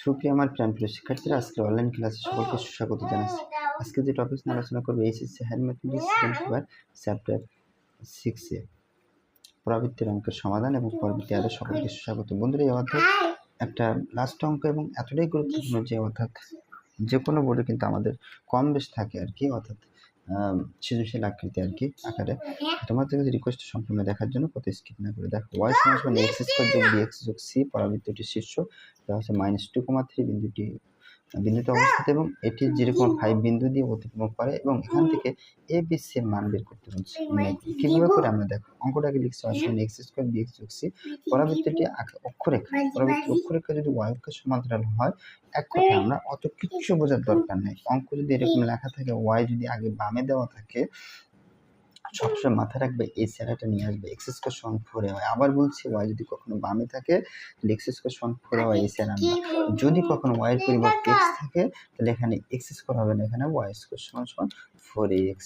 সুপ্রিয় আমার প্রিয় শিক্ষার্থীরা, আজকে অনলাইন ক্লাসে সকলকে সুস্বাগত জানাচ্ছি। আজকে যে টপিক নিয়ে আলোচনা করবো HSC higher mathematics second paper chapter 6 এ পরাবৃত্তির অঙ্কের সমাধান এবং পরবর্তী আরো সকলকে সুস্বাগত। বন্ধুরা, এই অধ্যায় একটা লাস্ট অঙ্ক এবং এতটাই গুরুত্বপূর্ণ যে অর্থাৎ যে কোনো বোর্ডে কিন্তু আমাদের কম বেশ থাকে আর কি, অর্থাৎ সৃজনশীল আকৃতি আর কি আকারে। তোমাদের কাছে রিকোয়েস্ট সম্পূর্ণ দেখার জন্য কত স্কিপ না করে দেখো। ওয়াই সমান এক্স স্কোয়ার যোগ বি এক্স যোগ সি, পরাবৃত্তটির শীর্ষ দেওয়া হচ্ছে -2,3 বিন্দুতে অবস্থিত এবং এটি 0,5 বিন্দু দিয়ে অতিক্রম করে এবং এখান থেকে এ বি সি এর মান বের করতে হচ্ছে। কিভাবে করে আমরা দেখো, অঙ্কটাকে লিখছি ওয়াই সমান এক্স স্কোয়ার বি এক্স যোগ সি, পরাবৃত্তটি অক্ষরেখা, পরাবৃত্তি অক্ষরেখা যদি ওয়াই অক্ষের সমান্তরাল হয়, এক কথায় আমরা অত কিচ্ছু বোঝার দরকার নেই। অঙ্ক যদি এরকম লেখা থাকে, ওয়াই যদি আগে বামে দেওয়া থাকে, সবসময় মাথায় রাখবে এই স্যারাটা নিয়ে আসবে এক্স স্কোয়ার সমান 4 হয়। আবার বলছি, ওয়াই যদি কখনো বামে থাকে তাহলে এক্স স্কোয়ার সমান 4 হয়, এই স্যার আনবা। যদি কখনো ওয়াই এর পরিবর্তে এক্স থাকে তাহলে এখানে এক্স স্কোয়ার হবে না, এখানে ওয়াই স্কোয়ার সমান 4x,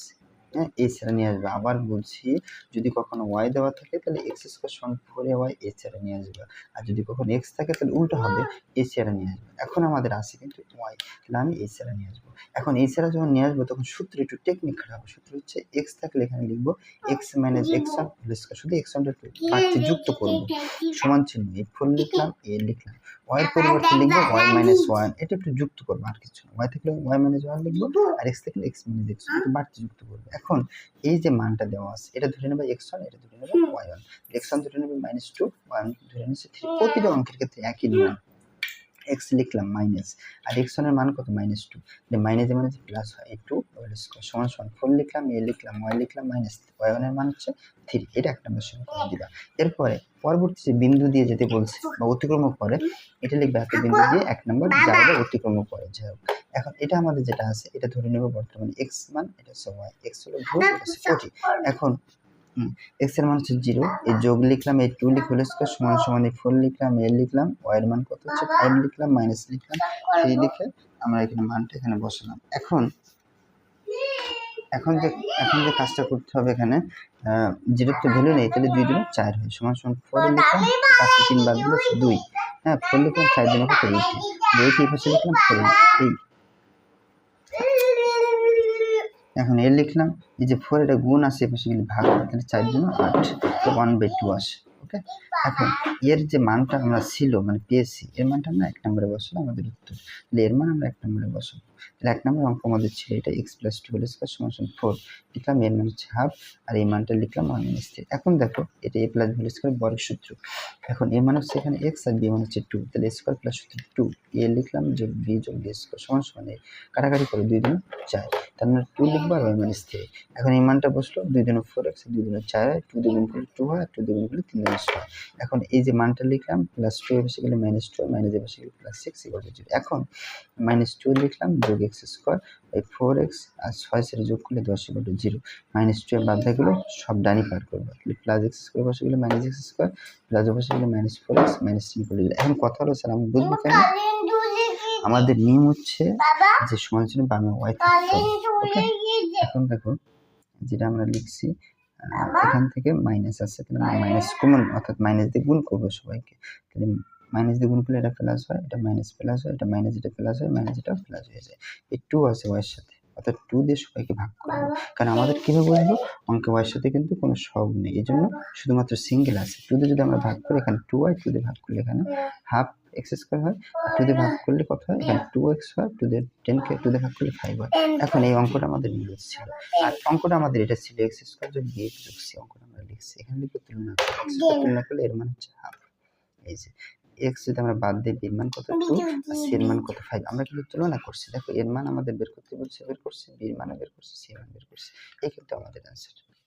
হ্যাঁ, এই স্যারা নিয়ে আসবে। আবার বলছি, যদি কখনো ওয়াই দেওয়া থাকে তাহলে এক্স স্কোয়ার সমান 4ay, এই স্যারা নিয়ে আসবে। আর যদি কখনো এক্স থাকে তাহলে উল্টো হবে, এই স্যারা নিয়ে আসবে। এখন আমাদের আছে কিন্তু ওয়াই, তাহলে আমি এই স্যারা নিয়ে আসবো। এখন এই স্যারা যখন নিয়ে আসবো তখন সূত্র একটু টেকনিক খাটাবো। সূত্র হচ্ছে এক্স থাকলে এখানে লিখবো x minus x one whole square, শুধু এক্স ওয়ানটা পাচ্ছি যুক্ত করবো, সমান চিহ্ন এই 4 লিখলাম, এ লিখলাম, ওয়াই পরিবর্তে লিখবো ওয়াই মাইনাস ওয়ান, এটা একটু যুক্ত করবো, আর কিছু না। ওয়াই থাকলে ওয়াই মাইনাস ওয়ান লিখবো, আর এক্স থাকলে এক্স মাইনাস এক্স ওয়ান, বাড়তি যুক্ত করবো। এখন এই যে মানটা দেওয়া আছে, এটা ধরে নেবে এক্স ওয়ান, এটা ধরে নেবে ওয়াই ওয়ান, এক্স ওয়ান ধরে নেবে -2, ওয়ান ধরে নিচ্ছে 3। প্রতিটা অঙ্কের ক্ষেত্রে একই নিয়ম। এক্স লিখলাম মাইনাস, আর এক্স ওয়ানের মান কত -2, মাইনাসে মাইনাসে প্লাস হয়, এই 2 হোল স্কয়ার সমান সমান 4 লিখলাম, এ লিখলাম, ওয়াই লিখলাম, মাইনাস ওয়াই ওয়ানের মান হচ্ছে 3। এটা এক নম্বর সমীকরণ দিবা। এরপরে পরবর্তী যে বিন্দু দিয়ে যেতে বলছে বা অতিক্রম করে, এটা লিখবে এত বিন্দু দিয়ে এক নম্বর জায়গা অতিক্রম করে। যাই হোক, এখন এটা আমাদের যেটা আছে এটা ধরে নেব বর্তমানে এক্স মান, এটা হচ্ছে ওয়াই, এক্স হলো 2, এটা হচ্ছে 40। এখন এক্স এর মান হচ্ছে 0, এই যোগ লিখলাম, এই 2 হোল স্কয়ার সমান সমান এই 4 লিখলাম, এ লিখলাম, ওয়াই এর মান কত হচ্ছে 5 লিখলাম, মাইনাস লিখলাম, 3 লিখে আমরা এখানে মানটা এখানে বসালাম। এখন যে কাজটা করতে হবে, এখানে 0 তো ভ্যালু নেই, তাহলে 2 2 4 হয়, সমান সমান 4 লিখলাম, 5 3 বাদ দিলে 2, হ্যাঁ 4 লিখলাম, 4 দিনে কত 8, এই পাশে লিখলাম 4, এই এখন এর লিখলাম, এই যে 4 এটা গুণ আছে, পাশে গেলে ভাগ, তাহলে 4 গুণ 8, তো 1/2 আসে। ওকে, এখন এর যে মানটা আমরা ছিল মানে পেয়েছি, এর মানটা আমরা এক নম্বরে বসাবো, আমাদের উত্তর। তাহলে এর মান আমরা এক নম্বরে বসাবো। তাহলে এক নম্বর অঙ্ক আমাদের ছিল এটা x + 2 হোল স্কয়ার সমান 4 লিখলাম, এর মান হচ্ছে হাফ, আর এই মানটা লিখলাম 1 - 3। এখন দেখো, এটা a + b হোল স্কয়ার বর্গের সূত্র। এখন এর মান হচ্ছে এখানে x আর b মান হচ্ছে 2, তাহলে a স্কয়ার + সূত্র 2, a লিখলাম যোগ b যোগ b স্কয়ার সমান সমান কাটাকাটি করে 2 2 4, তার মানে 2 লিখবো আর y - 3। এখন এই মানটা বসলো, 2 2 4x, 2 2 4 হয়, 2 2 করলে 2 হয়, 2 2 করলে 3 2 6। এখন এই যে মানটা লিখলাম, +2 এর পাশে গেলে -2, মাইনাস এর পাশে গেলে +6 = 0। এখন -2 লিখলাম যোগ x স্কয়ার এই 4x আর 6 এর যোগ করলে 10 = 0। -2 এর বাদ দিয়ে গেলো, সব ডানি পার করবো, তাহলে +x স্কয়ার পাশে গেলে -x স্কয়ার, প্লাস এর পাশে গেলে -4x, -3 = 0। এখন কথা হলো, স্যার আমি বুঝবো কেন? আমাদের নিয়ম হচ্ছে যে সমান চিহ্ন বামে ওয়াই থাকতে হবে। ওকে, এখন দেখো যেটা আমরা লিখছি, এখান থেকে মাইনাস আছে, তাহলে মাইনাস কমন, অর্থাৎ মাইনাস দিয়ে গুণ করবো সবাইকে। তাহলে মাইনাস দিয়ে গুণ করলে এটা প্লাস হয়, এটা মাইনাস প্লাস হয়, এটা মাইনাস, এটা প্লাস হয়, মাইনাস এটা প্লাস হয়ে যায়। এই 2 আছে ওয়াই এর সাথে, অর্থাৎ 2 দিয়ে সবাইকে ভাগ করবো, কারণ আমাদের কিভাবে বুঝবো অঙ্কে ওয়াই এর সাথে কিন্তু কোনো সহগ নেই, এই জন্য শুধুমাত্র সিঙ্গেল আছে। 2 দিয়ে যদি আমরা ভাগ করি, এখানে 2y, 2 দিয়ে ভাগ করলে এখানে হাফ x স্কয়ার হয়, আর 2 দিয়ে ভাগ করলে কত হয়, এখানে 2x হয়, 2 দিয়ে 10 কে 2 দিয়ে ভাগ করলে 5 হয়। এখন এই অঙ্কটা আমাদের মিলে ছিল, আর অঙ্কটা আমাদের এটা ছিল x স্কয়ার যোগ b x যোগ c, অঙ্কটা আমরা লিখছি। এখানে লিখে তুলনা করলে x স্কয়ার তুলনা করলে এর মান হচ্ছে হাফ। এই যে x যদি আমরা বাদ দিই, b এর মান কত 2, আর c এর মান কত 5, আমরা কিন্তু তুলনা করছি। দেখো এর মান আমাদের বের করতে বলছে, বের করছি, b এর মান বের করছি, c এর মান বের করছি, এই কিন্তু আমাদের অ্যানসার।